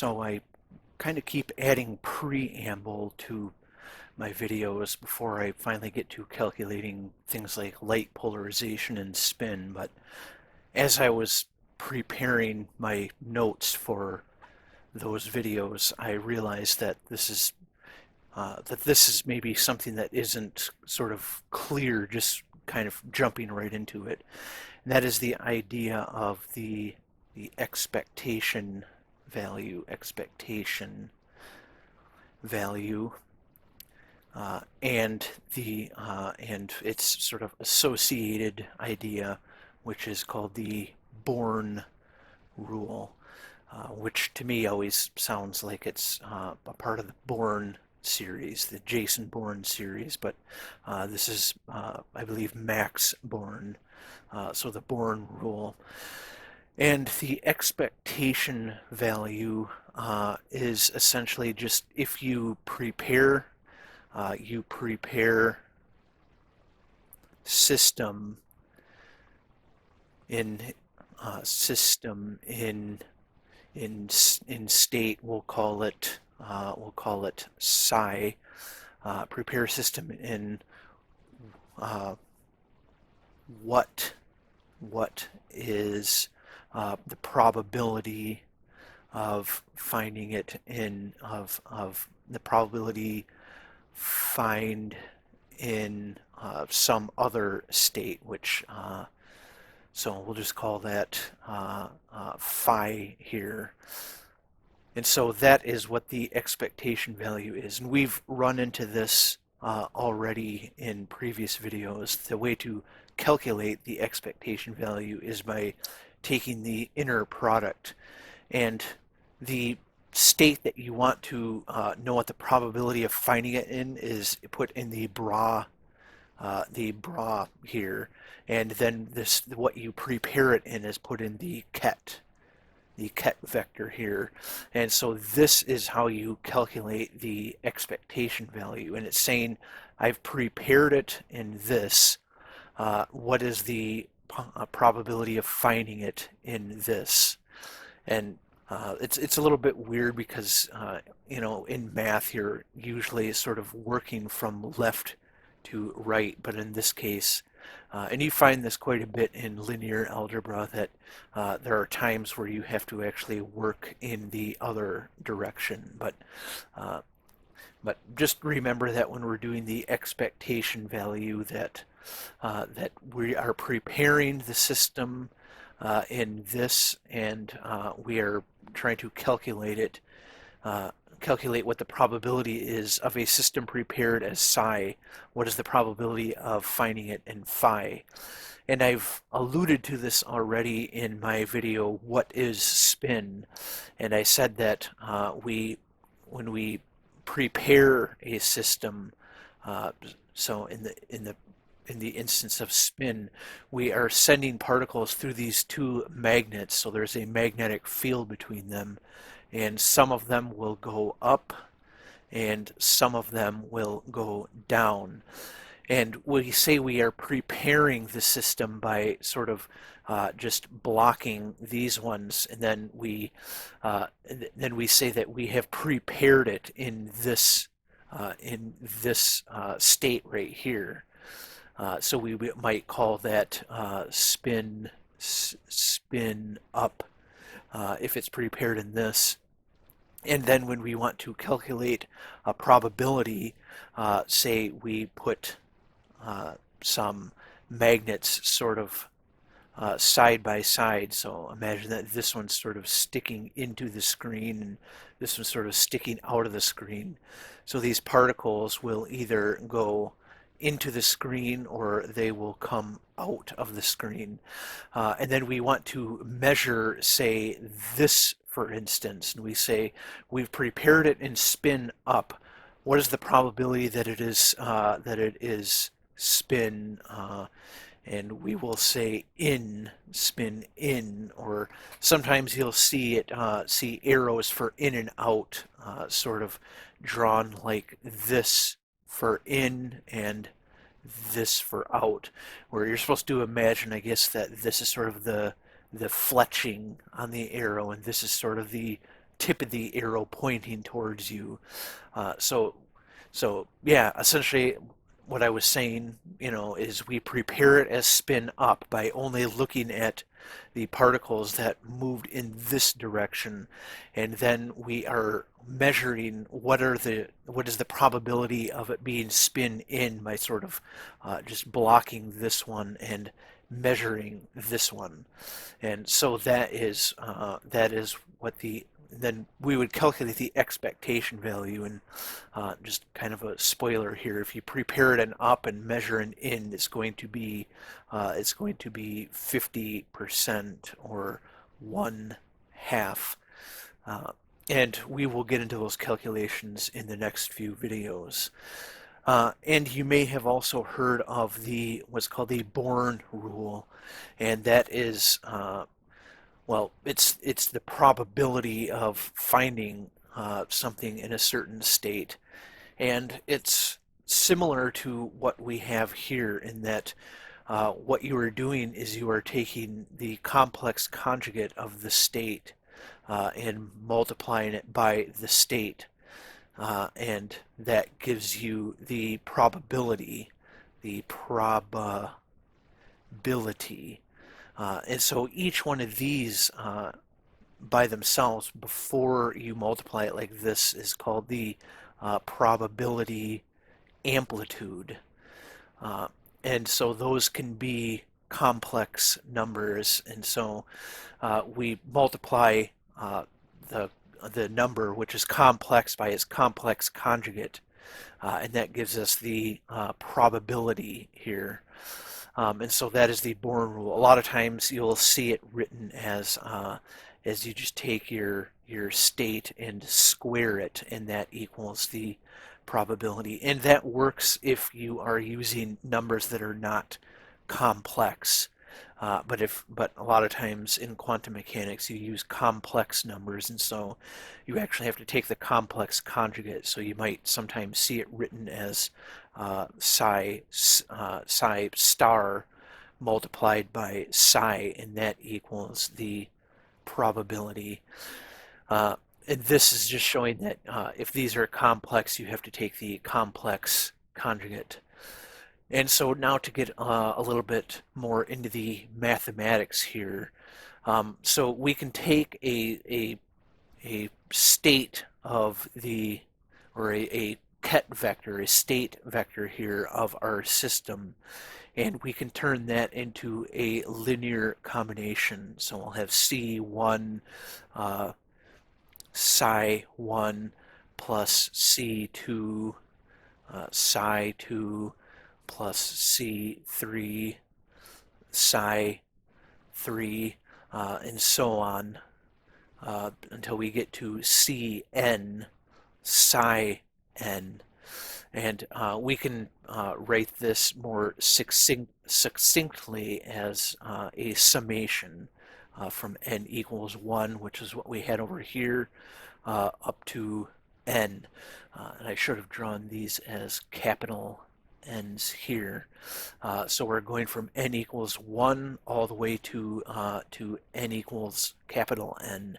So I kind of keep adding preamble to my videos before I finally get to calculating things like light polarization and spin. But as I was preparing my notes for those videos, I realized that this is maybe something that isn't sort of clear, just kind of jumping right into it. And that is the idea of the expectation value, and its sort of associated idea, which is called the Bourne rule, which to me always sounds like it's a part of the Bourne series, the Jason Bourne series, but this is, I believe, Max Bourne, so the Bourne rule. And the expectation value is essentially just if you prepare system in system in state. We'll call it psi. Prepare system in uh, what is the probability of finding it in of the probability find in some other state, which so we'll just call that phi here. And so that is what the expectation value is. And we've run into this already in previous videos. The way to calculate the expectation value is by taking the inner product. And the state that you want to know what the probability of finding it in is put in the bra here, and then this what you prepare it in is put in the ket vector here. And so this is how you calculate the expectation value, and it's saying I've prepared it in this. What is the probability of finding it in this? And it's a little bit weird because in math you're usually sort of working from left to right, but in this case, and you find this quite a bit in linear algebra, that there are times where you have to actually work in the other direction. But just remember that when we're doing the expectation value, that we are preparing the system in this, and we are trying to calculate what the probability is of a system prepared as psi. What is the probability of finding it in phi? And I've alluded to this already in my video, What is Spin? And I said that when we prepare a system, so in the instance of spin, we are sending particles through these two magnets, so there's a magnetic field between them, and some of them will go up and some of them will go down. And we say we are preparing the system by sort of just blocking these ones, and then we say that we have prepared it in this state right here. So we might call that spin up if it's prepared in this. And then when we want to calculate a probability, say we put some magnets sort of side by side. So imagine that this one's sort of sticking into the screen and this one's sort of sticking out of the screen. So these particles will either go into the screen or they will come out of the screen. And then we want to measure, say, this, for instance, and we say we've prepared it in spin up. What is the probability that it is spin? And we will say in spin in, or sometimes you'll see arrows for in and out, sort of drawn like this for in and this for out, where you're supposed to imagine, I guess, that this is sort of the fletching on the arrow, and this is sort of the tip of the arrow pointing towards you. Uh, so, so yeah, essentially what I was saying, is we prepare it as spin up by only looking at the particles that moved in this direction, and then we are measuring what is the probability of it being spin in by sort of just blocking this one and measuring this one. And so that is what then we would calculate the expectation value. And just kind of a spoiler here, if you prepare it an up and measure an in, it's going to be 50% or one half. Uh, and we will get into those calculations in the next few videos. And you may have also heard of what's called the Bourne rule, and that is, well, it's the probability of finding something in a certain state, and it's similar to what we have here in that what you are doing is you are taking the complex conjugate of the state and multiplying it by the state. And that gives you the probability, the probability. And so each one of these by themselves, before you multiply it like this, is called the probability amplitude. Uh, and so those can be complex numbers. And so we multiply the number, which is complex, by its complex conjugate, and that gives us the probability here. And so that is the Bourne rule. A lot of times you'll see it written as you just take your state and square it, and that equals the probability. And that works if you are using numbers that are not complex. But a lot of times in quantum mechanics you use complex numbers, and so you actually have to take the complex conjugate. So you might sometimes see it written as psi star multiplied by psi, and that equals the probability. And this is just showing that if these are complex, you have to take the complex conjugate. And so now to get a little bit more into the mathematics here, so we can take a state of or a ket vector, a state vector here of our system, and we can turn that into a linear combination. So we'll have C1 psi 1 plus C2 psi 2 plus C3 psi 3 and so on until we get to Cn psi n. And we can write this more succinctly as a summation from n equals 1, which is what we had over here, up to n. And I should have drawn these as capital N's here. So we're going from n equals 1 all the way to n equals capital N.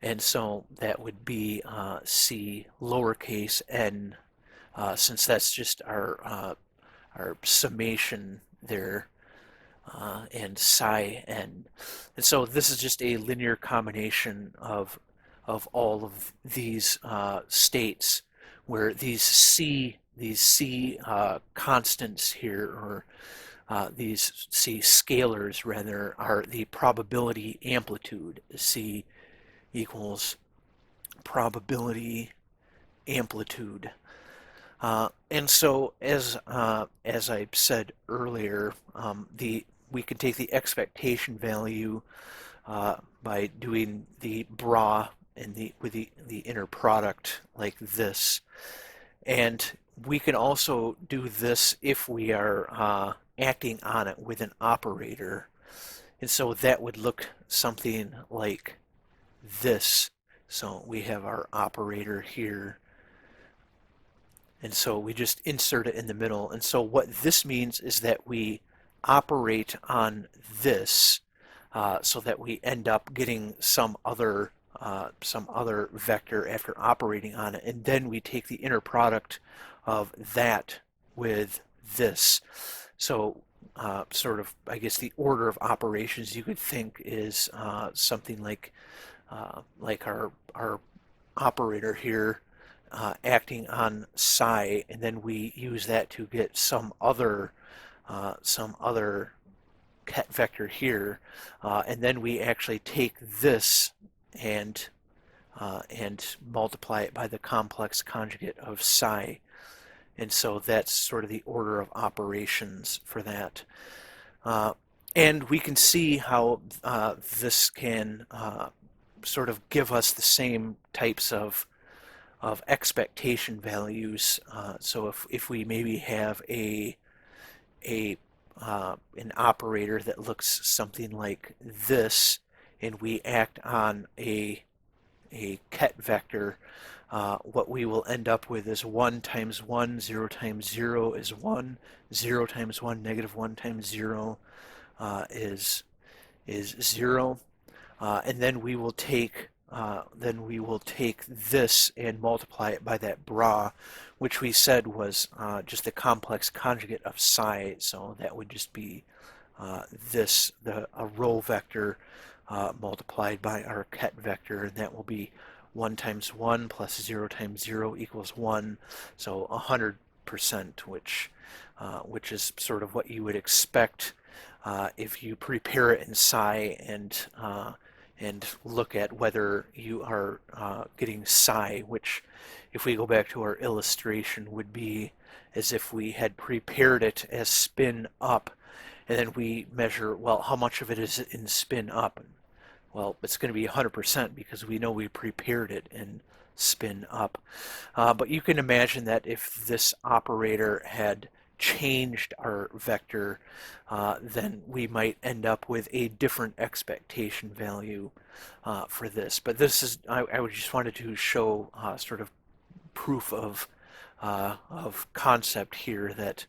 And so that would be C lowercase n, since that's just our summation there, and psi n. And so this is just a linear combination of all of these states, where these C constants here, or these C scalars rather, are the probability amplitude. C equals probability amplitude. And so, as I said earlier, we can take the expectation value by doing the bra and with the inner product like this, and we can also do this if we are acting on it with an operator, and so that would look something like this. So we have our operator here, and so we just insert it in the middle. And so what this means is that we operate on this so that we end up getting some other some other vector after operating on it, and then we take the inner product of that with this. So sort of, I guess, the order of operations you could think is something like our operator here acting on psi, and then we use that to get some other ket vector here, and then we actually take this and multiply it by the complex conjugate of psi. And so that's sort of the order of operations for that. And we can see how this can sort of give us the same types of expectation values. So if we maybe have an operator that looks something like this, and we act on a ket vector, what we will end up with is 1 times 1, 0 times 0 is 1, 0 times 1, negative 1 times 0 is 0. And then we will take this and multiply it by that bra, which we said was just the complex conjugate of psi. So that would just be a row vector multiplied by our ket vector, and that will be 1 times 1 plus 0 times 0 equals 1, so 100%, which is sort of what you would expect if you prepare it in psi and look at whether you are getting psi, which, if we go back to our illustration, would be as if we had prepared it as spin up, and then we measure, well, how much of it is in spin up? Well, it's going to be 100% because we know we prepared it in spin up. But you can imagine that if this operator had changed our vector, then we might end up with a different expectation value for this. But this is, I just wanted to show sort of proof of concept here that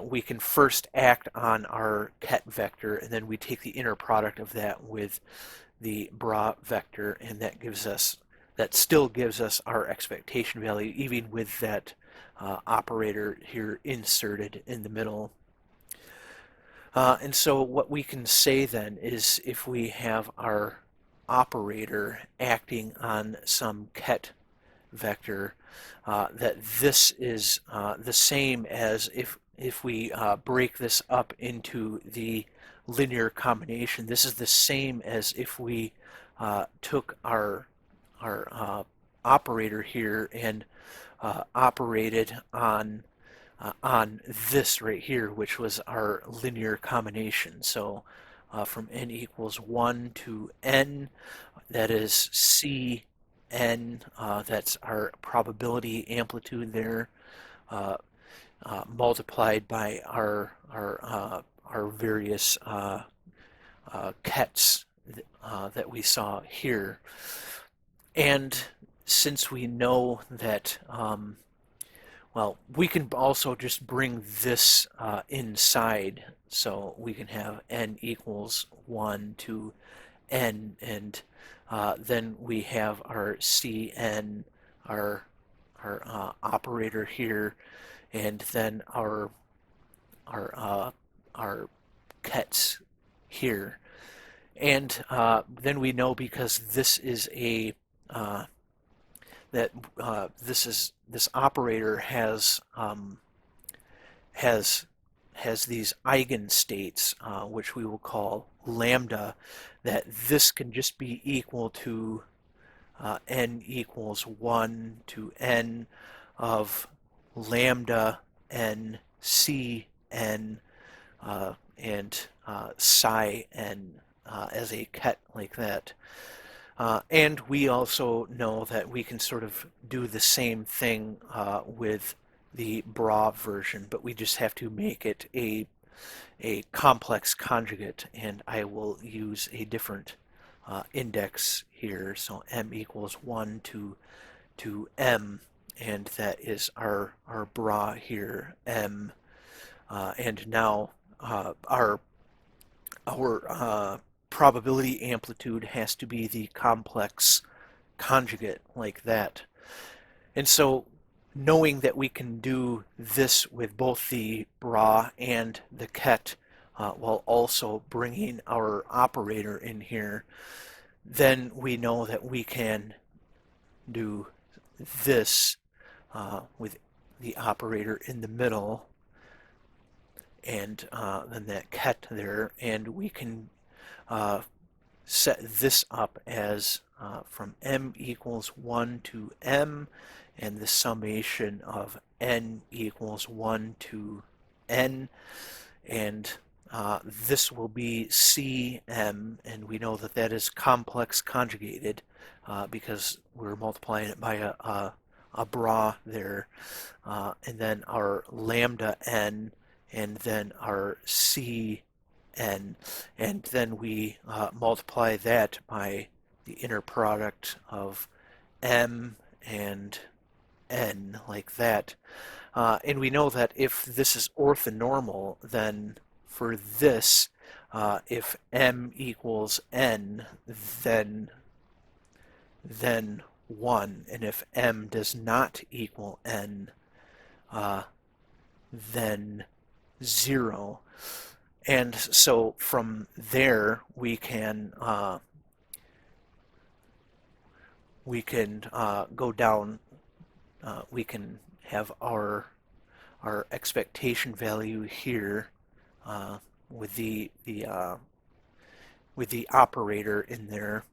we can first act on our ket vector, and then we take the inner product of that with the bra vector, and that still gives us our expectation value, even with that operator here inserted in the middle. And so what we can say then is, if we have our operator acting on some ket vector, that this is the same as if we break this up into the linear combination. This is the same as if we took our operator here and operated on this right here, which was our linear combination. So from n equals 1 to n, that is C n, that's our probability amplitude there, multiplied by our various kets that we saw here. And since we know that, well, we can also just bring this inside, so we can have n equals 1 to n, and then we have our Cn, our operator here, and then our kets here. And then we know, because this is this operator has these eigenstates, which we will call lambda, that this can just be equal to n equals 1 to n of lambda n c n and psi n as a ket like that. And we also know that we can sort of do the same thing with the bra version, but we just have to make it a complex conjugate, and I will use a different index here. So m equals 1 to m, and that is our bra here, m. And now our probability amplitude has to be the complex conjugate like that. And so knowing that we can do this with both the bra and the ket while also bringing our operator in here, then we know that we can do this with the operator in the middle and then that ket there, and we can set this up as from m equals 1 to m, and the summation of n equals 1 to n, and this will be Cm, and we know that that is complex conjugated because we're multiplying it by a bra there, and then our lambda n, and then our Cn, and then we multiply that by the inner product of m and n like that. And we know that if this is orthonormal, then for this, if m equals n, then 1, and if m does not equal n, then 0. And so from there we can go down. We can have our expectation value here with the operator in there,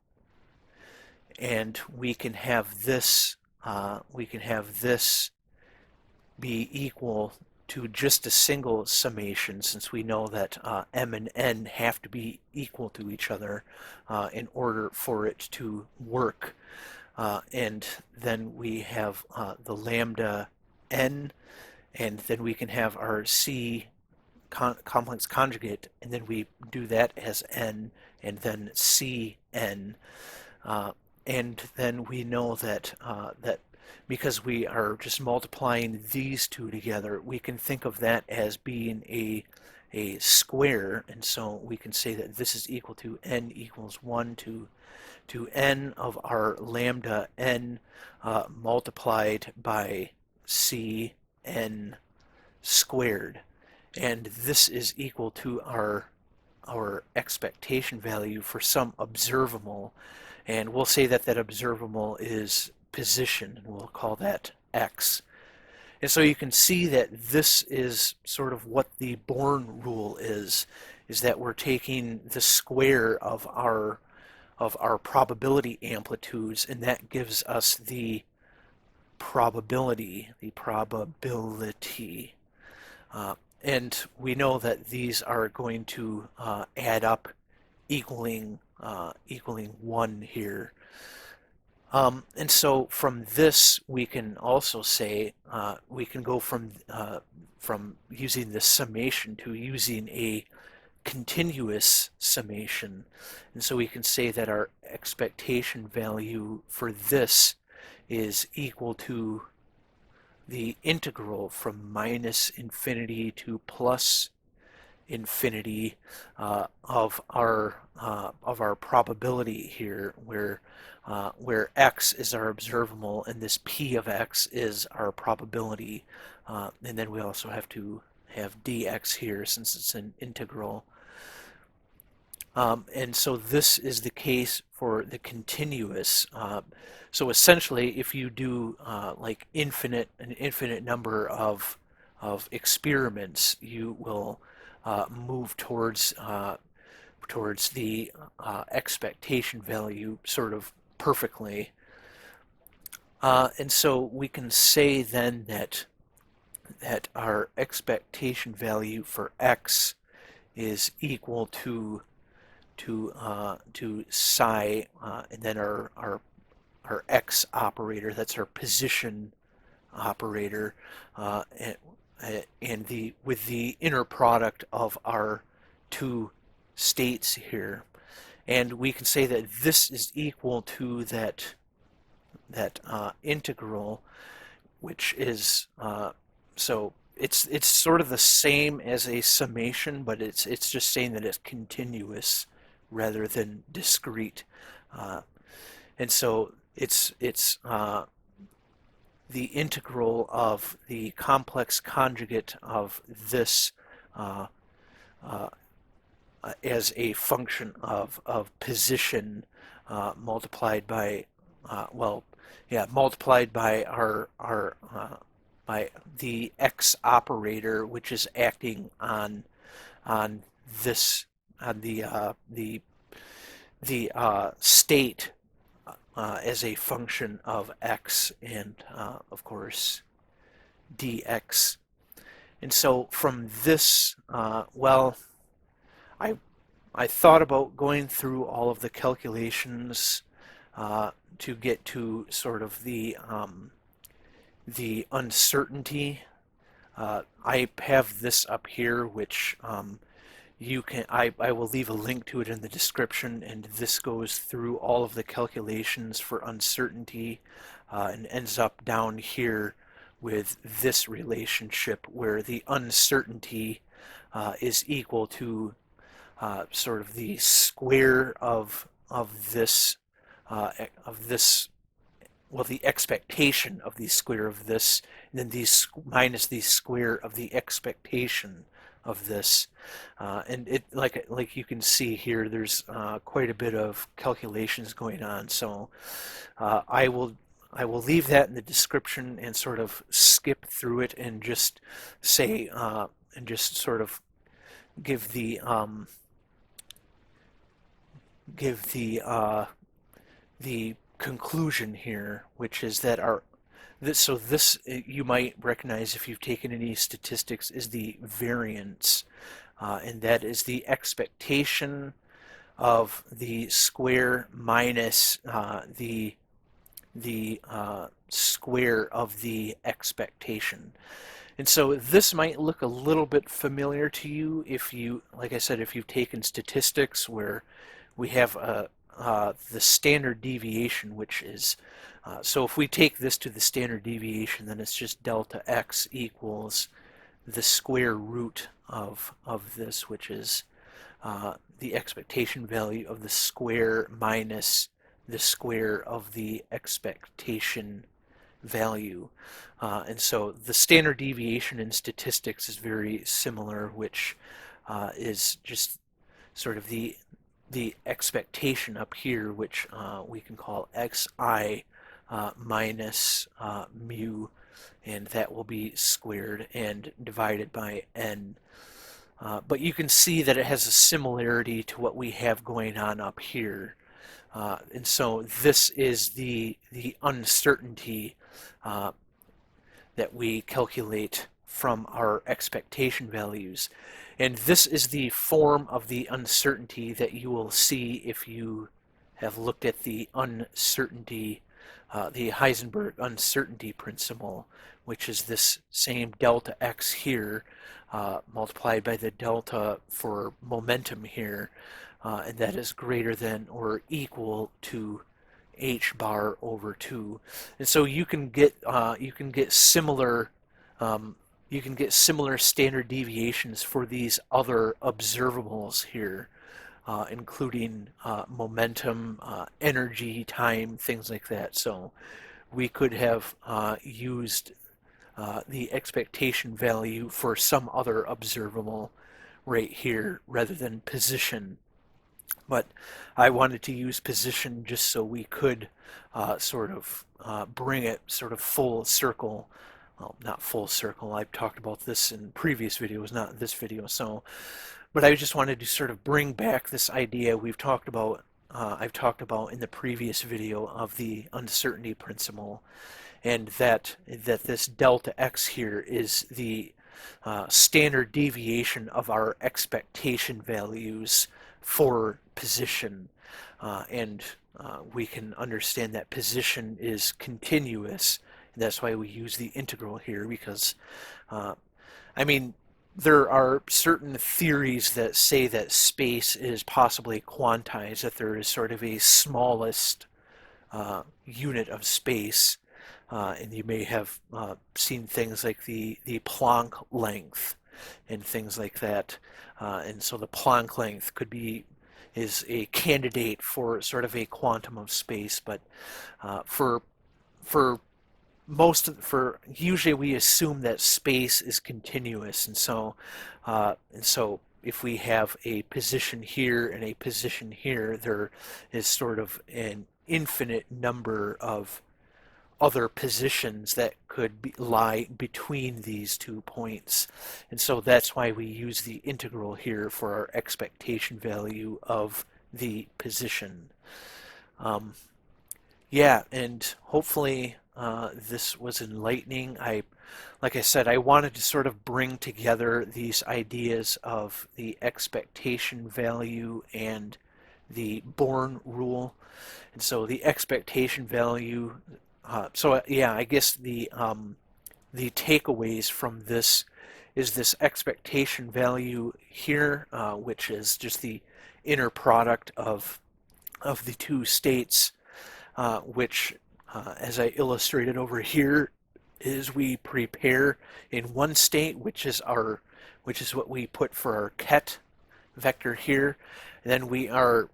and we can have this be equal to just a single summation, since we know that m and n have to be equal to each other in order for it to work. And then we have the lambda n, and then we can have our C complex conjugate, and then we do that as n, and then Cn. And then we know that that because we are just multiplying these two together, we can think of that as being a square, and so we can say that this is equal to n equals 1 to n of our lambda n multiplied by Cn squared. And this is equal to our expectation value for some observable, and we'll say that that observable is position, and we'll call that x. And so you can see that this is sort of what the Bourne rule is that we're taking the square of our probability amplitudes, and that gives us the probability. And we know that these are going to add up equaling 1 here. And so from this we can also say we can go from using the summation to using a continuous summation, and so we can say that our expectation value for this is equal to the integral from minus infinity to plus infinity of our probability here, where x is our observable and this p of x is our probability, and then we also have to have dx here since it's an integral. And so this is the case for the continuous. So essentially, if you do like an infinite number of experiments, you will move towards the expectation value sort of perfectly. And so we can say then that our expectation value for x is equal to psi, and then our x operator, that's our position operator, and with the inner product of our two states here, and we can say that this is equal to that integral, which is so it's sort of the same as a summation, but it's just saying that it's continuous rather than discrete. And so it's the integral of the complex conjugate of this uh, uh, as a function of position multiplied by well, yeah, multiplied by our by the x operator, which is acting on this on the state as a function of x and of course dx. And so from this, well, I I thought about going through all of the calculations to get to sort of the uncertainty. I have this up here, which you can. I will leave a link to it in the description, and this goes through all of the calculations for uncertainty, and ends up down here with this relationship where the uncertainty is equal to sort of the square of this of this, well, the expectation of the square of this, and then these minus the square of the expectation of this, and it like you can see here, there's quite a bit of calculations going on. So I will leave that in the description and sort of skip through it and just say and just sort of give the give the conclusion here, which is that this you might recognize if you've taken any statistics is the variance, and that is the expectation of the square minus the square of the expectation. And so this might look a little bit familiar to you if you, like I said, if you've taken statistics where we have the standard deviation, which is, so if we take this to the standard deviation, then it's just delta x equals the square root of this, which is the expectation value of the square minus the square of the expectation value. And so the standard deviation in statistics is very similar, which is just sort of the expectation up here, which we can call xi minus mu, and that will be squared and divided by n. But you can see that it has a similarity to what we have going on up here. And so this is the uncertainty that we calculate from our expectation values. And this is the form of the uncertainty that you will see if you have looked at the uncertainty, the Heisenberg uncertainty principle, which is this same delta x here multiplied by the delta for momentum here, and that is greater than or equal to h bar over 2. And so you can get similar standard deviations for these other observables here, including momentum, energy, time, things like that. So we could have used the expectation value for some other observable right here rather than position. But I wanted to use position just so we could sort of bring it sort of full circle. Well, not full circle. I've talked about this in previous videos, not this video. So, but I just wanted to sort of bring back this idea we've talked about. I've talked about in the previous video of the uncertainty principle, and that this delta x here is the standard deviation of our expectation values for position, and we can understand that position is continuous, and that's why we use the integral here, because I mean, there are certain theories that say that space is possibly quantized, that there is sort of a smallest unit of space, and you may have seen things like the Planck length and things like that, and so the Planck length could be is a candidate for sort of a quantum of space, but for for for usually we assume that space is continuous, and so if we have a position here and a position here, there is sort of an infinite number of other positions that could lie between these 2 points. And so that's why we use the integral here for our expectation value of the position. Um, yeah, and hopefully this was enlightening. Like I said, I wanted to sort of bring together these ideas of the expectation value and the Bourne rule. And so the expectation value, yeah, I guess the takeaways from this is this expectation value here, which is just the inner product of the two states, which, as I illustrated over here, is we prepare in one state, which is what we put for our ket vector here. And then we are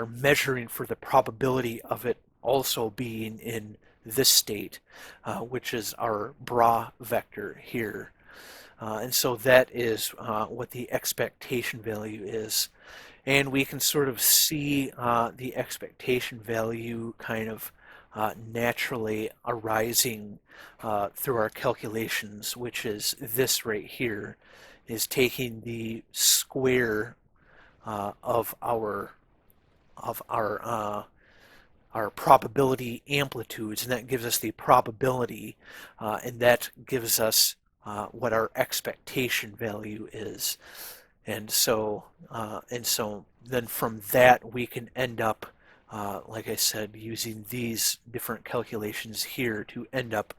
measuring for the probability of it also being in this state, which is our bra vector here. And so that is what the expectation value is. And we can sort of see the expectation value kind of naturally arising through our calculations, which is this right here, is taking the square of our probability amplitudes, and that gives us the probability, and that gives us what our expectation value is. And so then from that we can end up, like I said, using these different calculations here to end up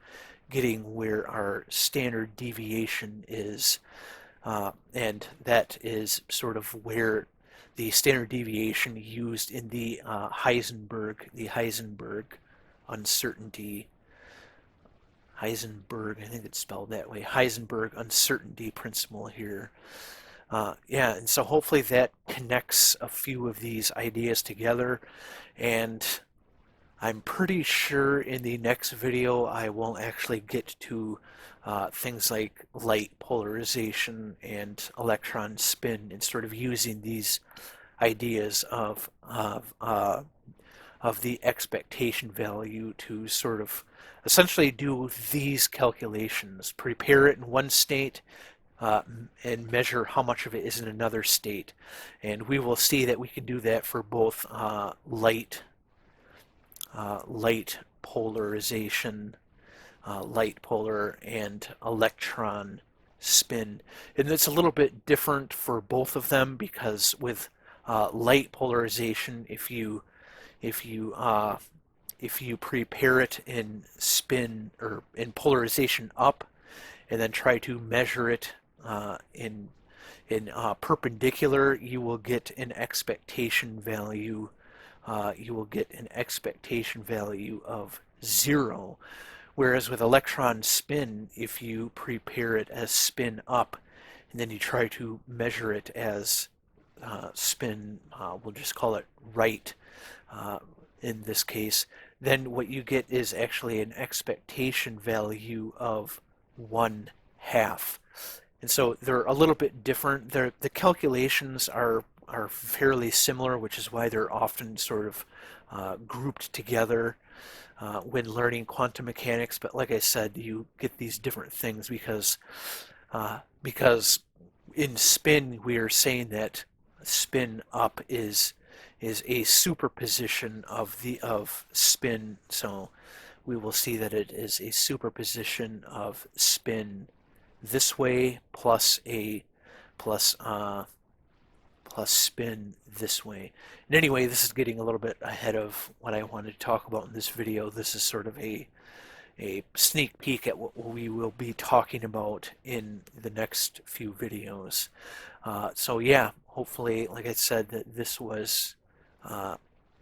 getting where our standard deviation is. And that is sort of where the standard deviation used in the Heisenberg uncertainty, Heisenberg, I think it's spelled that way, Heisenberg uncertainty principle here. Yeah, and so hopefully that connects a few of these ideas together, and I'm pretty sure in the next video I will actually get to things like light polarization and electron spin, and sort of using these ideas of the expectation value to sort of essentially do these calculations, prepare it in one state, and measure how much of it is in another state. And we will see that we can do that for both light polarization, light polar, and electron spin. And it's a little bit different for both of them, because with light polarization, if you prepare it in spin or in polarization up, and then try to measure it in perpendicular, you will get an expectation value. You will get an expectation value of 0. Whereas with electron spin, if you prepare it as spin up, and then you try to measure it as spin, we'll just call it right in this case, then what you get is actually an expectation value of 1/2. And so they're a little bit different. The calculations are fairly similar, which is why they're often sort of grouped together when learning quantum mechanics. But like I said, you get these different things because in spin we are saying that spin up is a superposition of spin. So we will see that it is a superposition of spin this way plus spin this way. And anyway, this is getting a little bit ahead of what I wanted to talk about in this video. This is sort of a sneak peek at what we will be talking about in the next few videos. So yeah, hopefully, like I said, that this was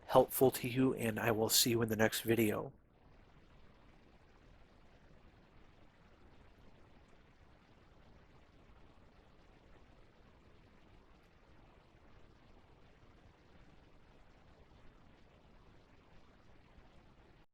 helpful to you, and I will see you in the next video.